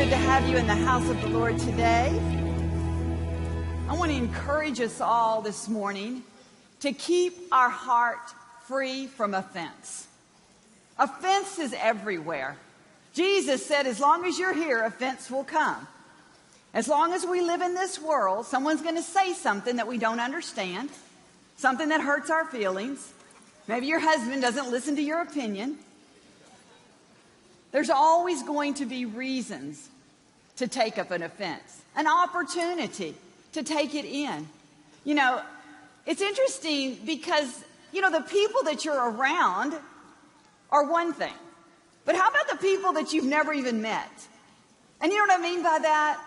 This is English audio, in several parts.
good to have you in the house of the Lord today. I want to encourage us all this morning to keep our heart free from offense. Offense is everywhere. Jesus said, as long as you're here, offense will come. As long as we live in this world, someone's going to say something that we don't understand, something that hurts our feelings. Maybe your husband doesn't listen to your opinion. There's always going to be reasons to take up an offense, an opportunity to take it in. You know, it's interesting because, the people that you're around are one thing. But how about the people that you've never even met? And you know what I mean by that?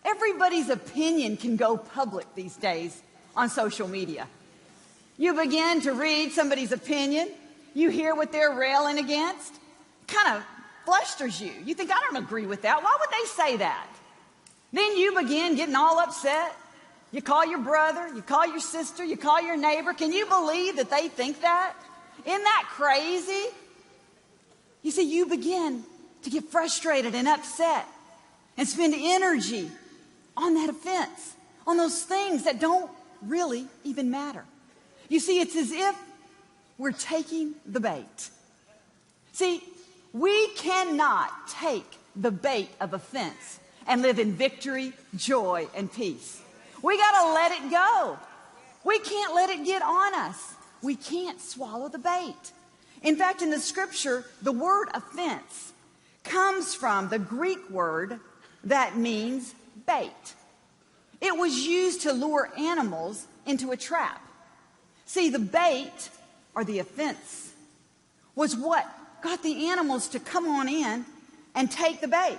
Everybody's opinion can go public these days on social media. You begin to read somebody's opinion. You hear what they're railing against. Kind of flusters you. You think, I don't agree with that. Why would they say that? Then you begin getting all upset. You call your brother, you call your sister, you call your neighbor. Can you believe that they think that? Isn't that crazy? You see, you begin to get frustrated and upset and spend energy on that offense, on those things that don't really even matter. You see, it's as if we're taking the bait. See, we cannot take the bait of offense and live in victory, joy, and peace. We got to let it go. We can't let it get on us. We can't swallow the bait. In fact, in the scripture, the word offense comes from the Greek word that means bait. It was used to lure animals into a trap. See, the bait, or the offense, was what got the animals to come on in and take the bait.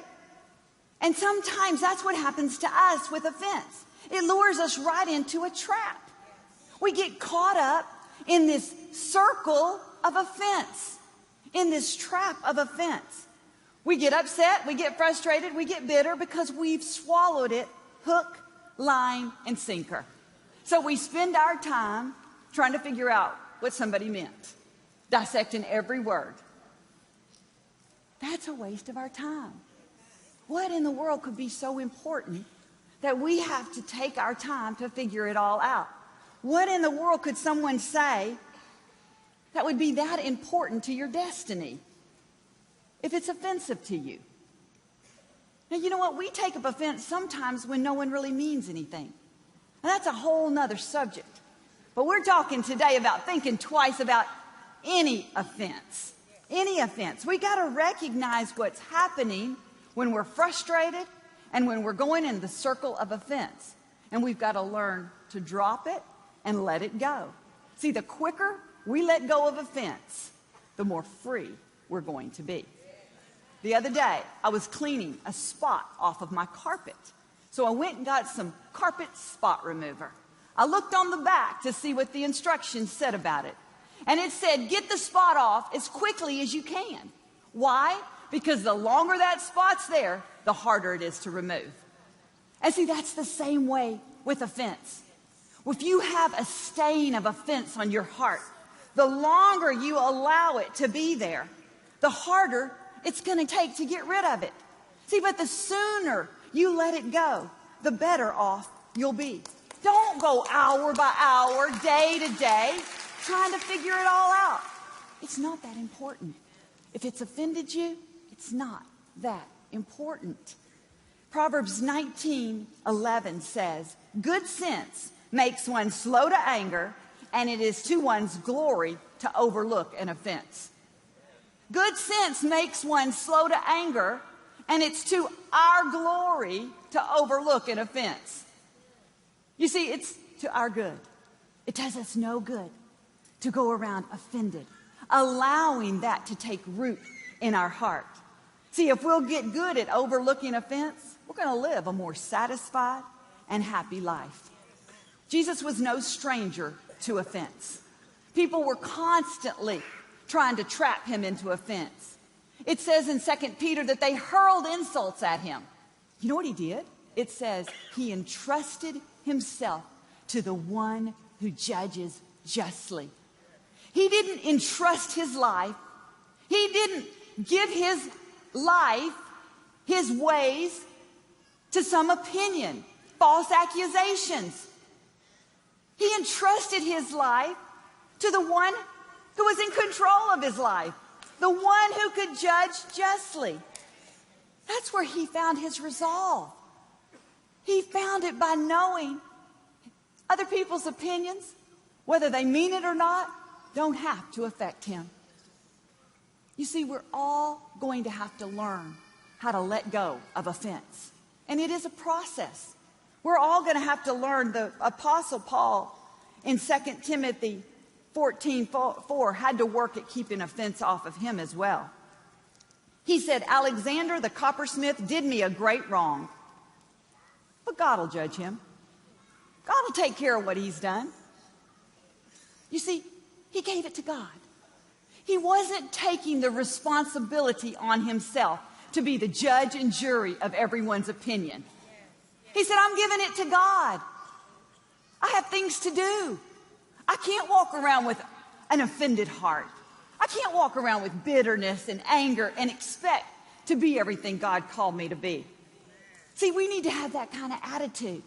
And sometimes that's what happens to us with offense. It lures us right into a trap. We get caught up in this circle of offense, in this trap of offense. We get upset, we get frustrated, we get bitter because we've swallowed it hook, line, and sinker. So we spend our time trying to figure out what somebody meant, dissecting every word. That's a waste of our time. What in the world could be so important that we have to take our time to figure it all out? What in the world could someone say that would be that important to your destiny if it's offensive to you? Now, you know what? We take up offense sometimes when no one really means anything. And that's a whole nother subject. But we're talking today about thinking twice about any offense. Any offense. We got to recognize what's happening when we're frustrated and when we're going in the circle of offense. And we've got to learn to drop it and let it go. See, the quicker we let go of offense, the more free we're going to be. The other day, I was cleaning a spot off of my carpet. So I went and got some carpet spot remover. I looked on the back to see what the instructions said about it. And it said, get the spot off as quickly as you can. Why? Because the longer that spot's there, the harder it is to remove. And see, that's the same way with offense. If you have a stain of offense on your heart, the longer you allow it to be there, the harder it's going to take to get rid of it. See, but the sooner you let it go, the better off you'll be. Don't go hour by hour, day to day, trying to figure it all out. It's not that important. If it's offended you, it's not that important. Proverbs 19:11 says, good sense makes one slow to anger, and it is to one's glory to overlook an offense. Good sense makes one slow to anger, and it's to our glory to overlook an offense. You see, it's to our good. It does us no good to go around offended, allowing that to take root in our heart. See, if we'll get good at overlooking offense, we're going to live a more satisfied and happy life. Jesus was no stranger to offense. People were constantly trying to trap him into offense. It says in 2 Peter that they hurled insults at him. You know what he did? It says he entrusted himself to the one who judges justly. He didn't entrust his life. He didn't give his life his ways to some opinion, false accusations. He entrusted his life to the one who was in control of his life, the one who could judge justly. That's where he found his resolve. He found it by knowing other people's opinions, whether they mean it or not, don't have to affect him. You see, we're all going to have to learn how to let go of offense. And it is a process. We're all going to have to learn. The Apostle Paul in 2 Timothy 14:4 had to work at keeping offense off of him as well. He said, Alexander the coppersmith did me a great wrong, but God will judge him. God will take care of what he's done. You see, he gave it to God. He wasn't taking the responsibility on himself to be the judge and jury of everyone's opinion. He said, I'm giving it to God. I have things to do. I can't walk around with an offended heart. I can't walk around with bitterness and anger and expect to be everything God called me to be. See, we need to have that kind of attitude.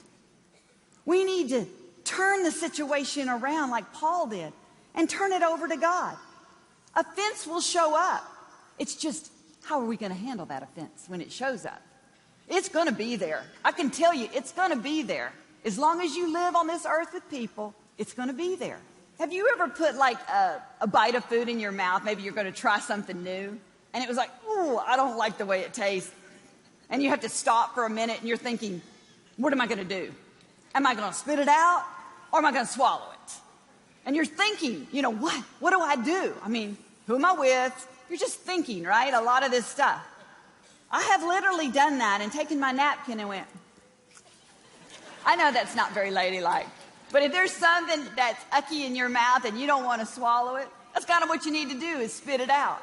We need to turn the situation around like Paul did and turn it over to God. Offense will show up. It's just, how are we going to handle that offense when it shows up? It's going to be there. I can tell you, it's going to be there. As long as you live on this earth with people, it's going to be there. Have you ever put like a bite of food in your mouth? Maybe you're going to try something new, and it was like, ooh, I don't like the way it tastes. And you have to stop for a minute, and you're thinking, what am I going to do? Am I going to spit it out, or am I going to swallow it? And you're thinking, you know, what do I do? I mean, who am I with? You're just thinking, right? A lot of this stuff. I have literally done that and taken my napkin and went. I know that's not very ladylike, but if there's something that's ucky in your mouth and you don't want to swallow it, that's kind of what you need to do, is spit it out.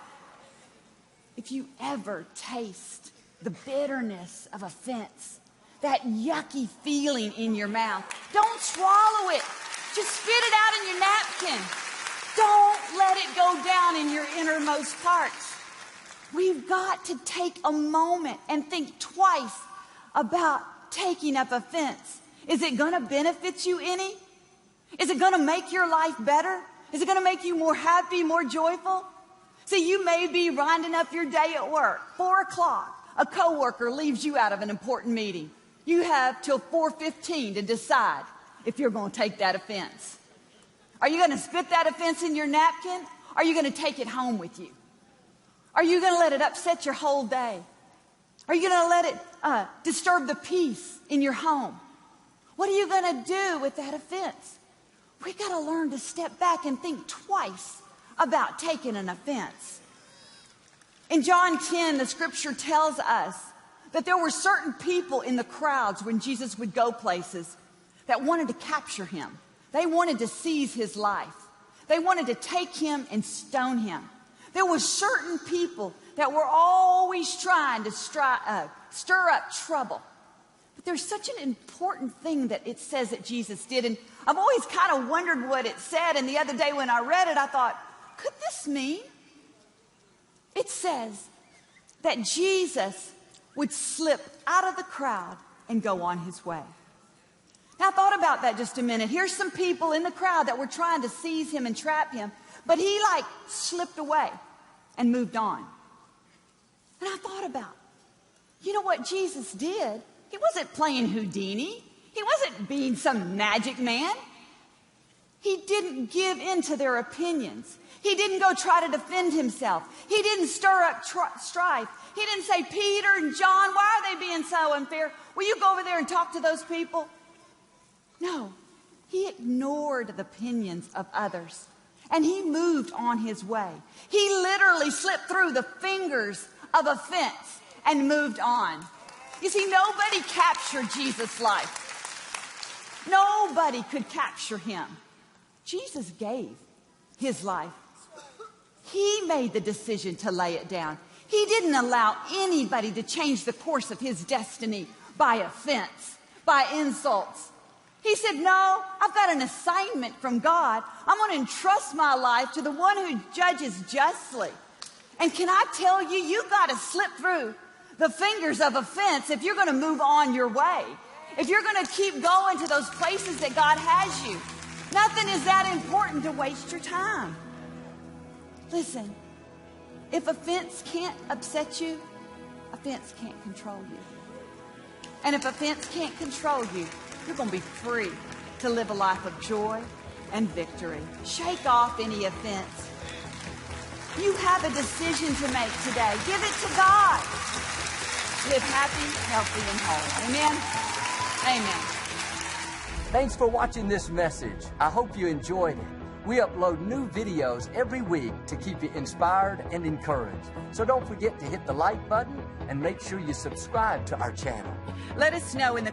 If you ever taste the bitterness of offense, that yucky feeling in your mouth, don't swallow it. Just spit it out in your napkin. Don't let it go down in your innermost parts. We've got to take a moment and think twice about taking up offense. Is it going to benefit you any? Is it going to make your life better? Is it going to make you more happy, more joyful? See, you may be winding up your day at work. 4 o'clock, a coworker leaves you out of an important meeting. You have till 4:15 to decide if you're going to take that offense. Are you going to spit that offense in your napkin? Or are you going to take it home with you? Are you going to let it upset your whole day? Are you going to let it disturb the peace in your home? What are you going to do with that offense? We've got to learn to step back and think twice about taking an offense. In John 10, the scripture tells us that there were certain people in the crowds when Jesus would go places that wanted to capture him. They wanted to seize his life. They wanted to take him and stone him. There were certain people that were always trying to stir up trouble. But there's such an important thing that it says that Jesus did. And I've always kind of wondered what it said. And the other day when I read it, I thought, could this mean? It says that Jesus would slip out of the crowd and go on his way. Now, I thought about that just a minute. Here's some people in the crowd that were trying to seize him and trap him, but he slipped away and moved on. And I thought about, you know what Jesus did? He wasn't playing Houdini. He wasn't being some magic man. He didn't give in to their opinions. He didn't go try to defend himself. He didn't stir up strife. He didn't say, Peter and John, why are they being so unfair? Will you go over there and talk to those people? No, he ignored the opinions of others, and he moved on his way. He literally slipped through the fingers of offense and moved on. You see, nobody captured Jesus' life. Nobody could capture him. Jesus gave his life. He made the decision to lay it down. He didn't allow anybody to change the course of his destiny by offense, by insults. He said, no, I've got an assignment from God. I'm going to entrust my life to the one who judges justly. And can I tell you, you got to slip through the fingers of offense if you're going to move on your way. If you're going to keep going to those places that God has you. Nothing is that important to waste your time. Listen, if offense can't upset you, offense can't control you. And if offense can't control you, you're going to be free to live a life of joy and victory. Shake off any offense. You have a decision to make today. Give it to God. Live happy, healthy, and whole. Amen? Amen. Thanks for watching this message. I hope you enjoyed it. We upload new videos every week to keep you inspired and encouraged. So don't forget to hit the like button and make sure you subscribe to our channel. Let us know in the